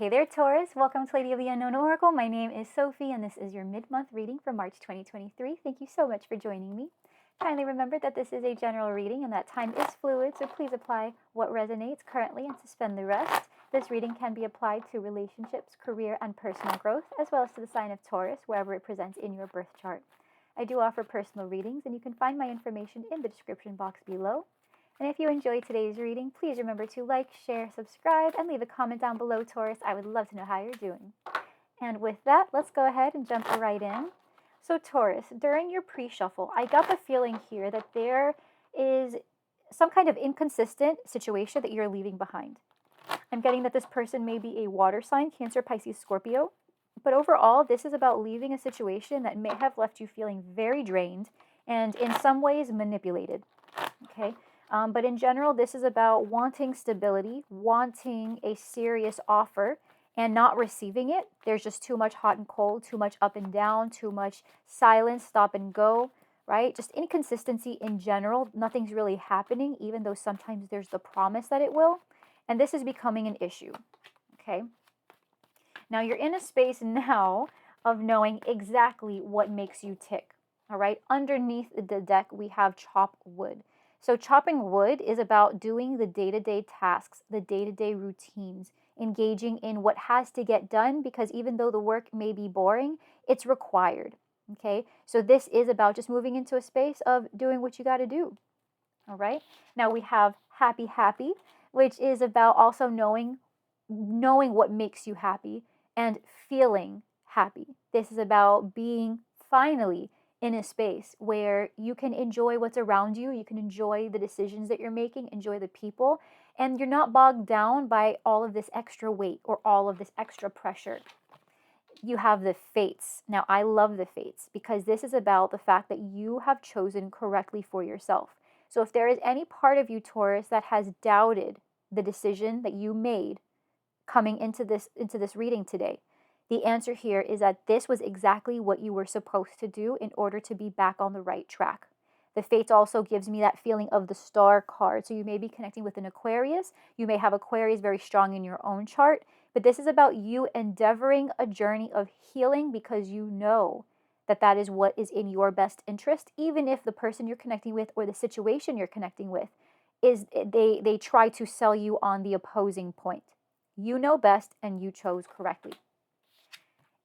Hey there, Taurus. Welcome to Lady of the Unknown Oracle. My name is Sophie, and this is your mid-month reading for March 2023. Thank you so much for joining me. Kindly remember that this is a general reading and that time is fluid, so please apply what resonates currently and suspend the rest. This reading can be applied to relationships, career, and personal growth, as well as to the sign of Taurus, wherever it presents in your birth chart. I do offer personal readings, and you can find my information in the description box below. And if you enjoyed today's reading, please remember to like, share, subscribe, and leave a comment down below, Taurus. I would love to know how you're doing. And with that, let's go ahead and jump right in. So Taurus, during your pre-shuffle, I got the feeling here that there is some kind of inconsistent situation that you're leaving behind. I'm getting that this person may be a water sign, Cancer, Pisces, Scorpio. But overall, this is about leaving a situation that may have left you feeling very drained and in some ways manipulated. Okay? But in general, this is about wanting stability, wanting a serious offer, and not receiving it. There's just too much hot and cold, too much up and down, too much silence, stop and go, right? Just inconsistency in general. Nothing's really happening, even though sometimes there's the promise that it will. And this is becoming an issue, okay? Now, you're in a space now of knowing exactly what makes you tick, all right? Underneath the deck, we have chop wood. So chopping wood is about doing the day-to-day tasks, the day-to-day routines, engaging in what has to get done, because even though the work may be boring, it's required, okay? So this is about just moving into a space of doing what you got to do, all right? Now we have happy, happy, which is about also knowing what makes you happy and feeling happy. This is about being finally in a space where you can enjoy what's around you, you can enjoy the decisions that you're making, enjoy the people, and you're not bogged down by all of this extra weight or all of this extra pressure. You have the fates. Now, I love the fates because this is about the fact that you have chosen correctly for yourself. So if there is any part of you, Taurus, that has doubted the decision that you made coming into this reading today, the answer here is that this was exactly what you were supposed to do in order to be back on the right track. The Fates also gives me that feeling of the Star card. So you may be connecting with an Aquarius. You may have Aquarius very strong in your own chart. But this is about you endeavoring a journey of healing because you know that that is what is in your best interest, even if the person you're connecting with or the situation you're connecting with is they try to sell you on the opposing point. You know best and you chose correctly.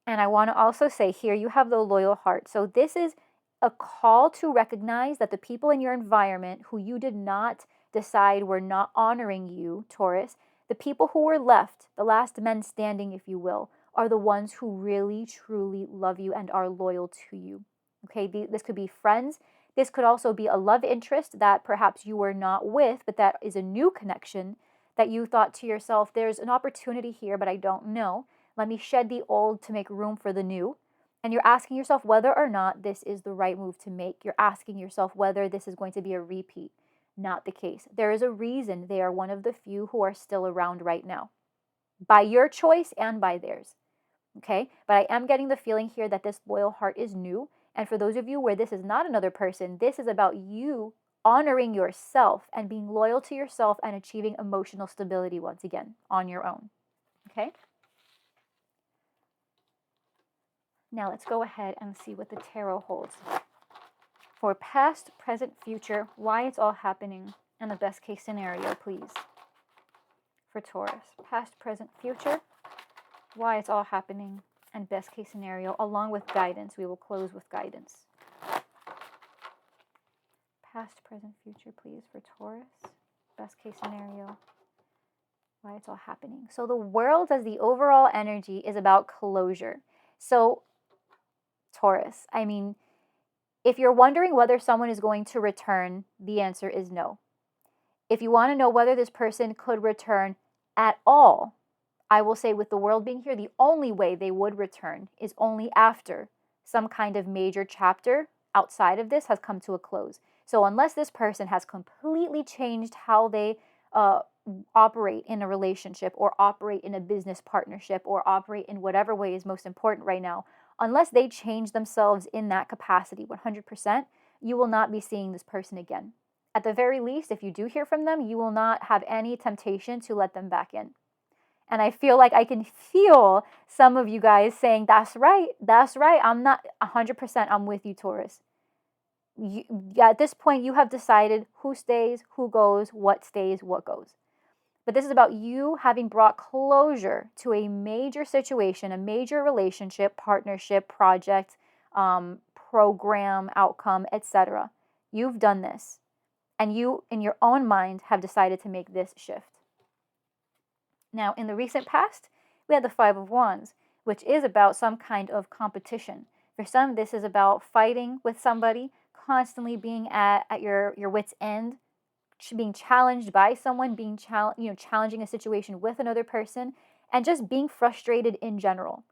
And I want to also say here, you have the loyal heart. So this is a call to recognize that the people in your environment who you did not decide were not honoring you, Taurus, the people who were left, the last men standing, if you will, are the ones who really, truly love you and are loyal to you. Okay, this could be friends. This could also be a love interest that perhaps you were not with, but that is a new connection that you thought to yourself, there's an opportunity here, but I don't know. Let me shed the old to make room for the new. And you're asking yourself whether or not this is the right move to make. You're asking yourself whether this is going to be a repeat. Not the case. There is a reason they are one of the few who are still around right now. By your choice and by theirs. Okay? But I am getting the feeling here that this loyal heart is new. And for those of you where this is not another person, this is about you honoring yourself and being loyal to yourself and achieving emotional stability once again on your own. Okay? Now let's go ahead and see what the tarot holds. For past, present, future, why it's all happening, and the best case scenario, please. For Taurus, past, present, future, why it's all happening, and best case scenario, along with guidance. We will close with guidance. Past, present, future, please, for Taurus. Best case scenario, why it's all happening. So the world as the overall energy is about closure. So Taurus, I mean, if you're wondering whether someone is going to return, the answer is no. If you want to know whether this person could return at all, I will say with the world being here, the only way they would return is only after some kind of major chapter outside of this has come to a close. So unless this person has completely changed how they operate in a relationship or operate in a business partnership or operate in whatever way is most important right now, unless they change themselves in that capacity 100%, you will not be seeing this person again. At the very least, if you do hear from them, you will not have any temptation to let them back in. And I feel like I can feel some of you guys saying, that's right, that's right. I'm not 100%, I'm with you, Taurus. At this point, you have decided who stays, who goes, what stays, what goes. But this is about you having brought closure to a major situation, a major relationship, partnership, project, program, outcome, etc. You've done this. And you, in your own mind, have decided to make this shift. Now, in the recent past, we had the Five of Wands, which is about some kind of competition. For some, this is about fighting with somebody, constantly being at your wit's end, being challenged by someone, being challenging a situation with another person, and just being frustrated in general.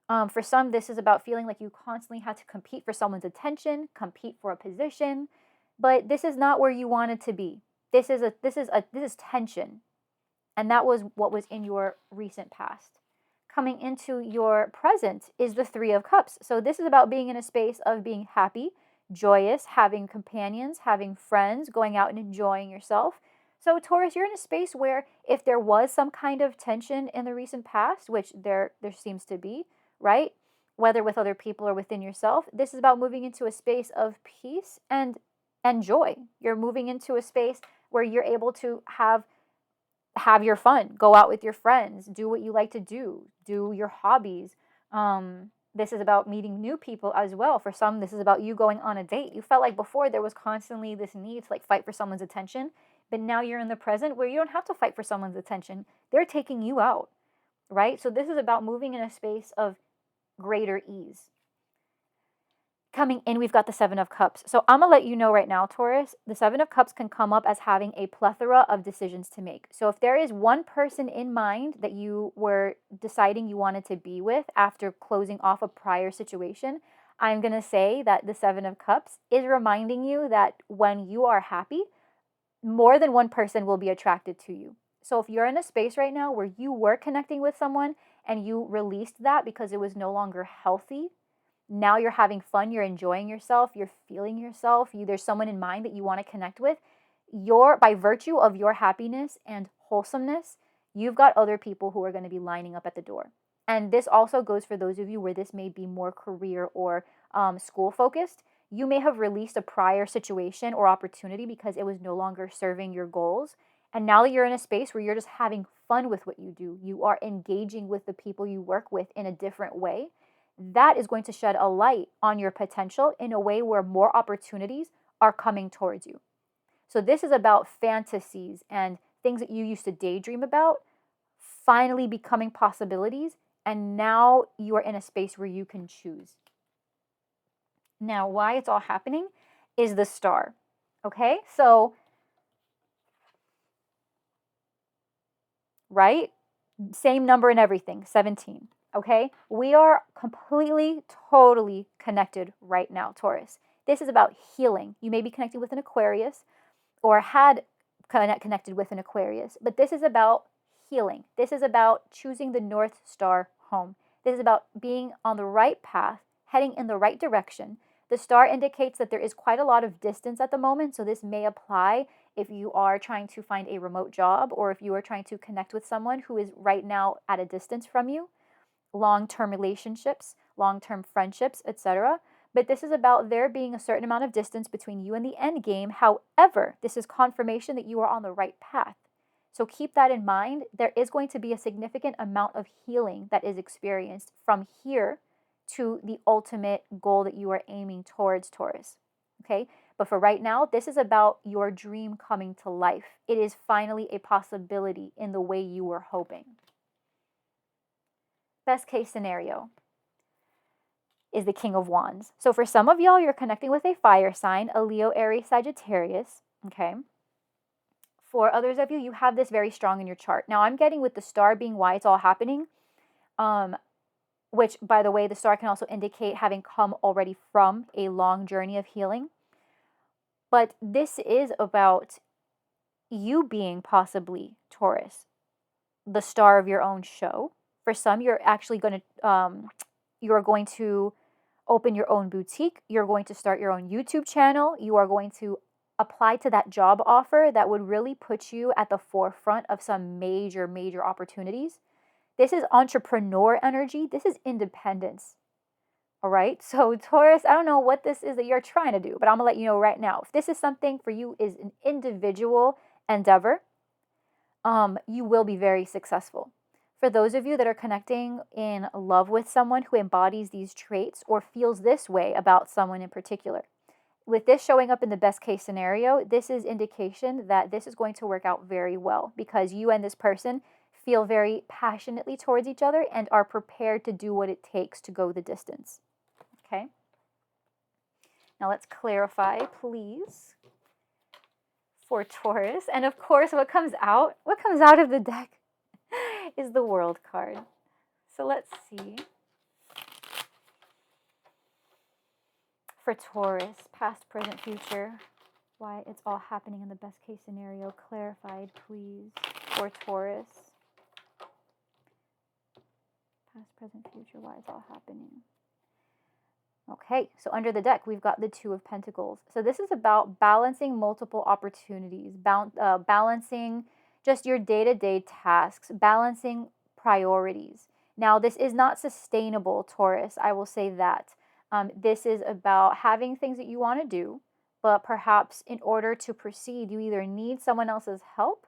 For some, this is about feeling like you constantly have to compete for someone's attention, compete for a position, but this is not where you wanted to be. This is tension, and that was what was in your recent past. Coming into your present is the Three of Cups. So this is about being in a space of being happy, joyous, having companions, having friends, going out and enjoying yourself. So Taurus, you're in a space where if there was some kind of tension in the recent past, which there seems to be, right? Whether with other people or within yourself, this is about moving into a space of peace and joy. You're moving into a space where you're able to have your fun, go out with your friends, do what you like to do your hobbies. This is about meeting new people as well. For some, this is about you going on a date. You felt like before there was constantly this need to like fight for someone's attention, but now you're in the present where you don't have to fight for someone's attention. They're taking you out, right? So this is about moving in a space of greater ease. Coming in, we've got the Seven of Cups. So I'm going to let you know right now, Taurus, the Seven of Cups can come up as having a plethora of decisions to make. So if there is one person in mind that you were deciding you wanted to be with after closing off a prior situation, I'm going to say that the Seven of Cups is reminding you that when you are happy, more than one person will be attracted to you. So if you're in a space right now where you were connecting with someone and you released that because it was no longer healthy, now you're having fun, you're enjoying yourself, you're feeling yourself, there's someone in mind that you want to connect with, by virtue of your happiness and wholesomeness, you've got other people who are going to be lining up at the door. And this also goes for those of you where this may be more career or school focused. You may have released a prior situation or opportunity because it was no longer serving your goals. And now that you're in a space where you're just having fun with what you do, you are engaging with the people you work with in a different way, that is going to shed a light on your potential in a way where more opportunities are coming towards you. So this is about fantasies and things that you used to daydream about finally becoming possibilities, and now you are in a space where you can choose. Now, why it's all happening is the Star. Okay, so, right? Same number and everything, 17. Okay, we are completely, totally connected right now, Taurus. This is about healing. You may be connected with an Aquarius or had connected with an Aquarius, but this is about healing. This is about choosing the North Star home. This is about being on the right path, heading in the right direction. The star indicates that there is quite a lot of distance at the moment, so this may apply if you are trying to find a remote job or if you are trying to connect with someone who is right now at a distance from you. Long-term relationships, long-term friendships, etc. But this is about there being a certain amount of distance between you and the end game. However, this is confirmation that you are on the right path. So keep that in mind. There is going to be a significant amount of healing that is experienced from here to the ultimate goal that you are aiming towards, Taurus. Okay? But for right now, this is about your dream coming to life. It is finally a possibility in the way you were hoping. Best case scenario is the King of Wands. So for some of y'all, you're connecting with a fire sign, a Leo, Aries, Sagittarius, okay? For others of you, you have this very strong in your chart. Now, I'm getting with the star being why it's all happening, which, by the way, the star can also indicate having come already from a long journey of healing. But this is about you being possibly, Taurus, the star of your own show. For some, you're actually going to, you're going to open your own boutique. You're going to start your own YouTube channel. You are going to apply to that job offer that would really put you at the forefront of some major, major opportunities. This is entrepreneur energy. This is independence. All right. So Taurus, I don't know what this is that you're trying to do, but I'm gonna let you know right now. If this is something for you is an individual endeavor, you will be very successful. For those of you that are connecting in love with someone who embodies these traits or feels this way about someone in particular, with this showing up in the best case scenario, this is indication that this is going to work out very well because you and this person feel very passionately towards each other and are prepared to do what it takes to go the distance. Okay? Now let's clarify, please, for Taurus. And of course, what comes out of the deck is the World card. So let's see. For Taurus, past, present, future, why it's all happening in the best case scenario. Clarified, please, for Taurus. Past, present, future, why it's all happening. Okay, so under the deck, we've got the Two of Pentacles. So this is about balancing multiple opportunities, balancing just your day-to-day tasks, balancing priorities. Now, this is not sustainable, Taurus. I will say that. This is about having things that you want to do, but perhaps in order to proceed, you either need someone else's help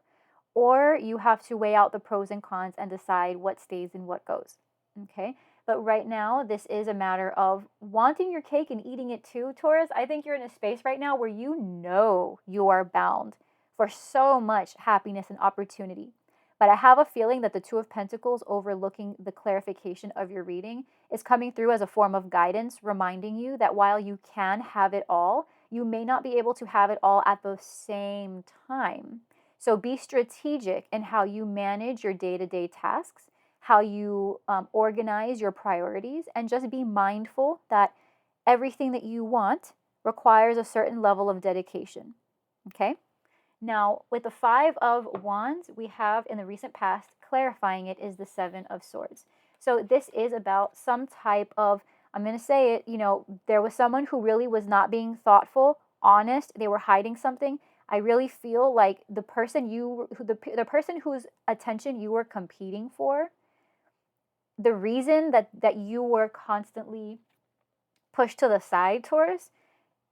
or you have to weigh out the pros and cons and decide what stays and what goes. Okay? But right now, this is a matter of wanting your cake and eating it too, Taurus. I think you're in a space right now where you know you are bound for so much happiness and opportunity. But I have a feeling that the Two of Pentacles overlooking the clarification of your reading is coming through as a form of guidance, reminding you that while you can have it all, you may not be able to have it all at the same time. So be strategic in how you manage your day-to-day tasks, how you organize your priorities, and just be mindful that everything that you want requires a certain level of dedication. Okay? Now, with the Five of Wands, we have in the recent past, clarifying it, is the Seven of Swords. So this is about some type of, I'm going to say it, there was someone who really was not being thoughtful, honest, they were hiding something. I really feel like the person whose attention you were competing for, the reason that you were constantly pushed to the side, Taurus,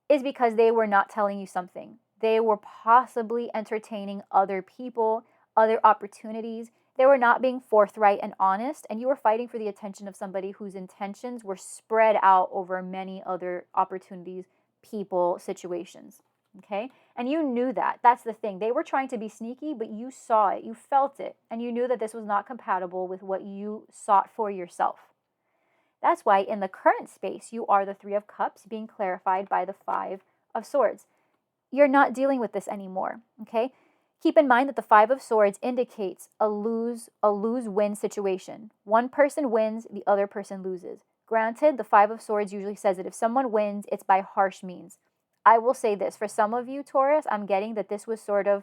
is because they were not telling you something. They were possibly entertaining other people, other opportunities. They were not being forthright and honest, and you were fighting for the attention of somebody whose intentions were spread out over many other opportunities, people, situations. Okay? And you knew that. That's the thing. They were trying to be sneaky, but you saw it. You felt it. And you knew that this was not compatible with what you sought for yourself. That's why in the current space, you are the Three of Cups being clarified by the Five of Swords. You're not dealing with this anymore, okay? Keep in mind that the Five of Swords indicates a lose-win situation. One person wins, the other person loses. Granted, the Five of Swords usually says that if someone wins, it's by harsh means. I will say this, for some of you, Taurus, I'm getting that this was sort of,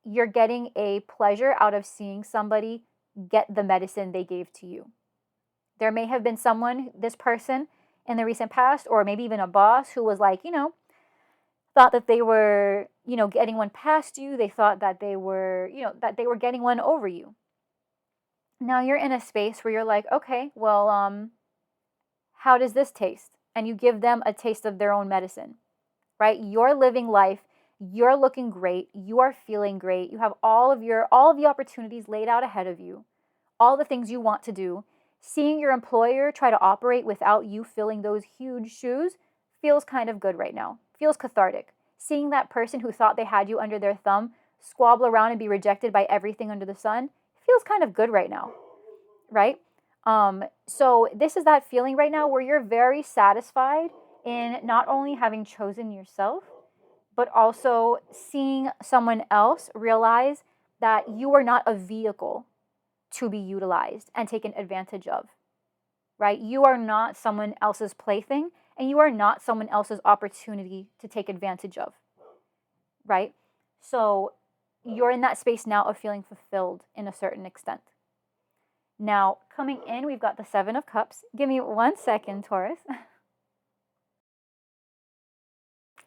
you're getting a pleasure out of seeing somebody get the medicine they gave to you. There may have been someone, this person in the recent past, or maybe even a boss who was like, thought that they were, getting one past you. They thought that they were, that they were getting one over you. Now you're in a space where you're like, okay, well, how does this taste? And you give them a taste of their own medicine, right? You're living life. You're looking great. You are feeling great. You have all of the opportunities laid out ahead of you, all the things you want to do. Seeing your employer try to operate without you filling those huge shoes feels kind of good right now. Feels cathartic. Seeing that person who thought they had you under their thumb squabble around and be rejected by everything under the sun feels kind of good right now, right? So this is that feeling right now where you're very satisfied in not only having chosen yourself, but also seeing someone else realize that you are not a vehicle to be utilized and taken advantage of, right? You are not someone else's plaything, and you are not someone else's opportunity to take advantage of, right? So you're in that space now of feeling fulfilled in a certain extent. Now, coming in, we've got the Seven of Cups. Give me 1 second, Taurus.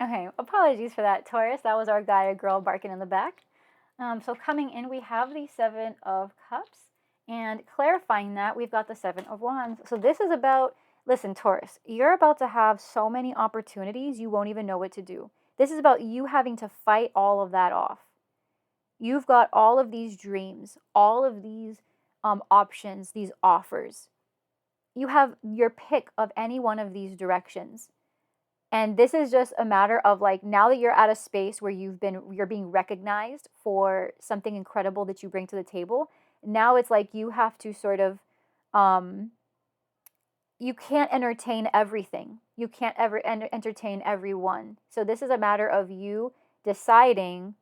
Okay, apologies for that, Taurus. That was our guy or girl barking in the back. So coming in, we have the Seven of Cups. And clarifying that, we've got the Seven of Wands. So this is about, listen, Taurus, you're about to have so many opportunities you won't even know what to do. This is about you having to fight all of that off. You've got all of these dreams, all of these options, these offers. You have your pick of any one of these directions. And this is just a matter of like, now that you're at a space where you're being recognized for something incredible that you bring to the table. Now it's like you have to sort of, you can't entertain everything. You can't ever entertain everyone. So this is a matter of you deciding,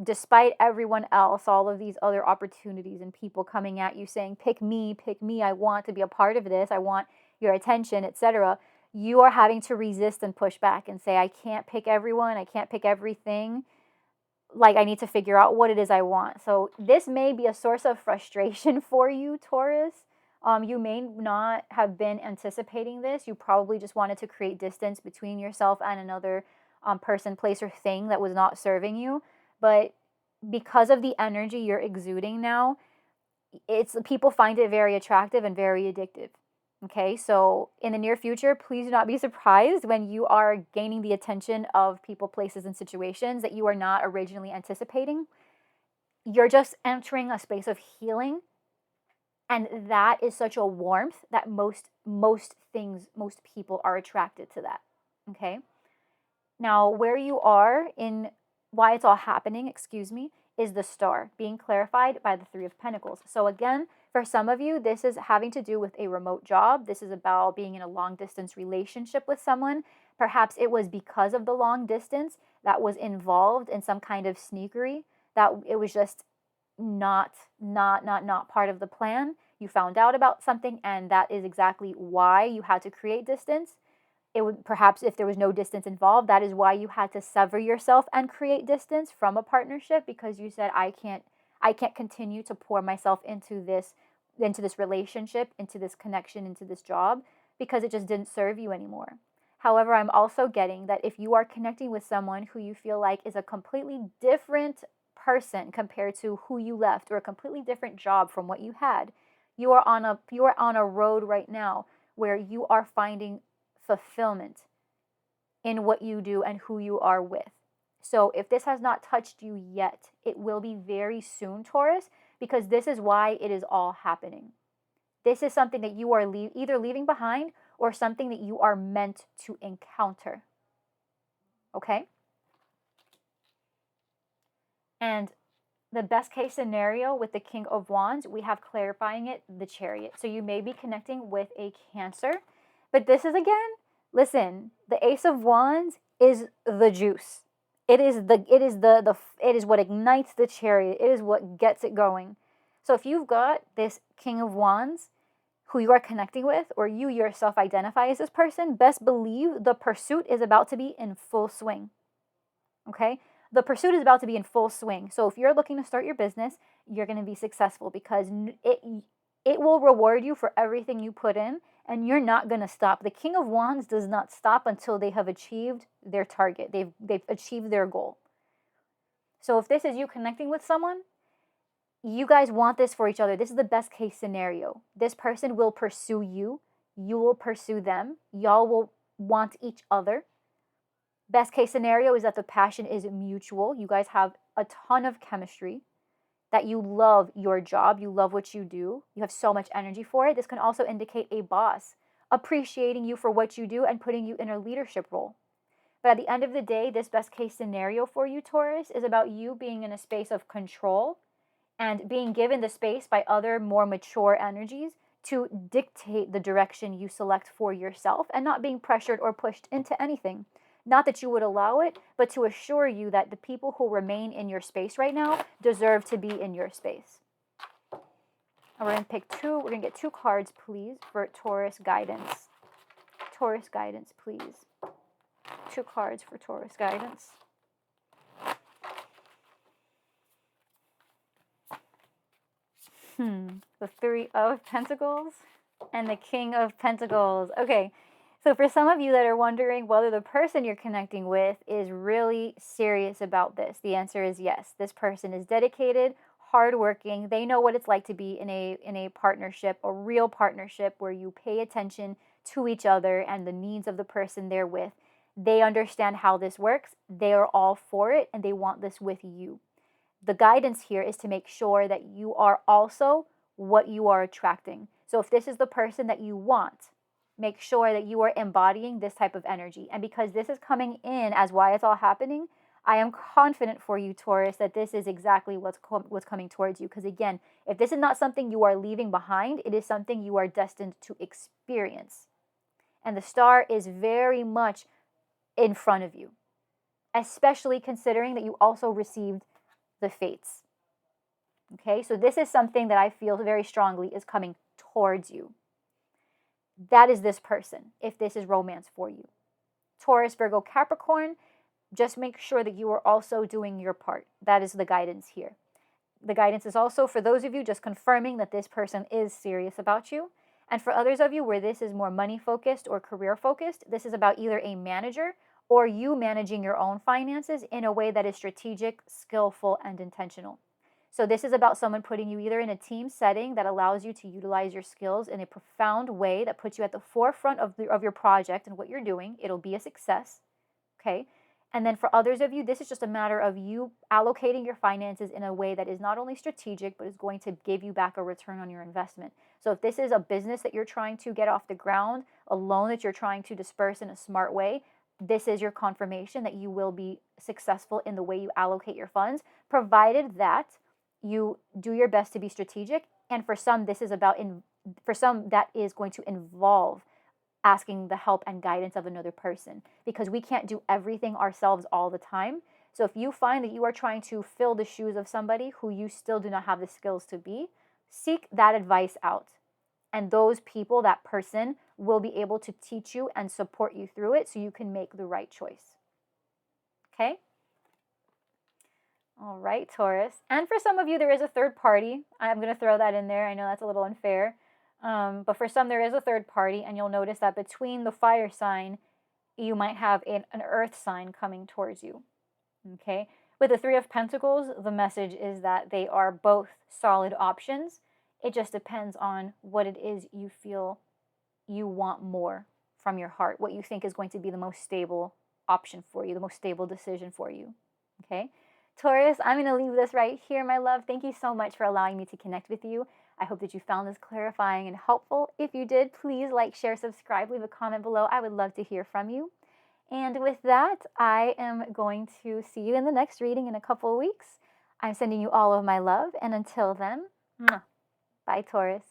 despite everyone else, all of these other opportunities and people coming at you saying, pick me, I want to be a part of this, I want your attention, etc. You are having to resist and push back and say, I can't pick everyone, I can't pick everything. Like, I need to figure out what it is I want. So this may be a source of frustration for you, Taurus. You may not have been anticipating this. You probably just wanted to create distance between yourself and another person, place, or thing that was not serving you. But because of the energy you're exuding now, people find it very attractive and very addictive. Okay, so in the near future, please do not be surprised when you are gaining the attention of people, places, and situations that you are not originally anticipating. You're just entering a space of healing, and that is such a warmth that most people are attracted to that. Okay, now where you are in why it's all happening, is the Star being clarified by the Three of Pentacles. So again, for some of you, this is having to do with a remote job. This is about being in a long distance relationship with someone. Perhaps it was because of the long distance that was involved in some kind of sneakery, that it was just not part of the plan. You found out about something, and that is exactly why you had to create distance. It would perhaps, if there was no distance involved, that is why you had to sever yourself and create distance from a partnership, because you said, I can't continue to pour myself into this relationship, into this connection, into this job, because it just didn't serve you anymore. However, I'm also getting that if you are connecting with someone who you feel like is a completely different person compared to who you left, or a completely different job from what you had, you are on a road right now where you are finding fulfillment in what you do and who you are with. So if this has not touched you yet, it will be very soon, Taurus, because this is why it is all happening. This is something that you are either leaving behind or something that you are meant to encounter. Okay? And the best case scenario with the King of Wands, we have clarifying it, the Chariot. So you may be connecting with a Cancer. But this is, again, listen, the Ace of Wands is the juice. It is what ignites the Chariot. It is what gets it going. So if you've got this King of Wands who you are connecting with, or you yourself identify as this person, best believe the pursuit is about to be in full swing. Okay? The pursuit is about to be in full swing. So if you're looking to start your business, you're going to be successful, because it will reward you for everything you put in, and you're not going to stop. The King of Wands does not stop until they have achieved their target. They've achieved their goal. So if this is you connecting with someone, you guys want this for each other. This is the best case scenario. This person will pursue you. You will pursue them. Y'all will want each other. Best case scenario is that the passion is mutual. You guys have a ton of chemistry, that you love your job, you love what you do, you have so much energy for it. This can also indicate a boss appreciating you for what you do and putting you in a leadership role. But at the end of the day, this best case scenario for you, Taurus, is about you being in a space of control and being given the space by other more mature energies to dictate the direction you select for yourself, and not being pressured or pushed into anything. Not that you would allow it, but to assure you that the people who remain in your space right now deserve to be in your space. And we're going to pick two. We're going to get 2 cards, please, for Taurus guidance. Taurus guidance, please. 2 cards for Taurus guidance. The 3 of Pentacles and the King of Pentacles. Okay. So for some of you that are wondering whether the person you're connecting with is really serious about this, the answer is yes. This person is dedicated, hardworking. They know what it's like to be in a partnership, a real partnership where you pay attention to each other and the needs of the person they're with. They understand how this works. They are all for it and they want this with you. The guidance here is to make sure that you are also what you are attracting. So if this is the person that you want, make sure that you are embodying this type of energy. And because this is coming in as why it's all happening, I am confident for you, Taurus, that this is exactly what's coming towards you. Because again, if this is not something you are leaving behind, it is something you are destined to experience. And the star is very much in front of you, especially considering that you also received the fates. Okay, so this is something that I feel very strongly is coming towards you. That is this person, if this is romance for you. Taurus, Virgo, Capricorn, just make sure that you are also doing your part. That is the guidance here. The guidance is also for those of you just confirming that this person is serious about you. And for others of you where this is more money focused or career focused, this is about either a manager or you managing your own finances in a way that is strategic, skillful, and intentional. So this is about someone putting you either in a team setting that allows you to utilize your skills in a profound way that puts you at the forefront of your project and what you're doing. It'll be a success, okay? And then for others of you, this is just a matter of you allocating your finances in a way that is not only strategic, but is going to give you back a return on your investment. So if this is a business that you're trying to get off the ground, a loan that you're trying to disperse in a smart way, this is your confirmation that you will be successful in the way you allocate your funds, provided that you do your best to be strategic. And for some, this is about, for some, that is going to involve asking the help and guidance of another person, because we can't do everything ourselves all the time. So if you find that you are trying to fill the shoes of somebody who you still do not have the skills to be, seek that advice out. And those people, that person, will be able to teach you and support you through it so you can make the right choice. Okay? All right, Taurus. And for some of you, there is a third party. I'm going to throw that in there. I know that's a little unfair. But for some, there is a third party, and you'll notice that between the fire sign, you might have an earth sign coming towards you. Okay? With the Three of Pentacles, the message is that they are both solid options. It just depends on what it is you feel you want more from your heart, what you think is going to be the most stable option for you, the most stable decision for you. Okay? Taurus, I'm going to leave this right here, my love. Thank you so much for allowing me to connect with you. I hope that you found this clarifying and helpful. If you did, please like, share, subscribe, leave a comment below. I would love to hear from you. And with that, I am going to see you in the next reading in a couple of weeks. I'm sending you all of my love. And until then, bye, Taurus.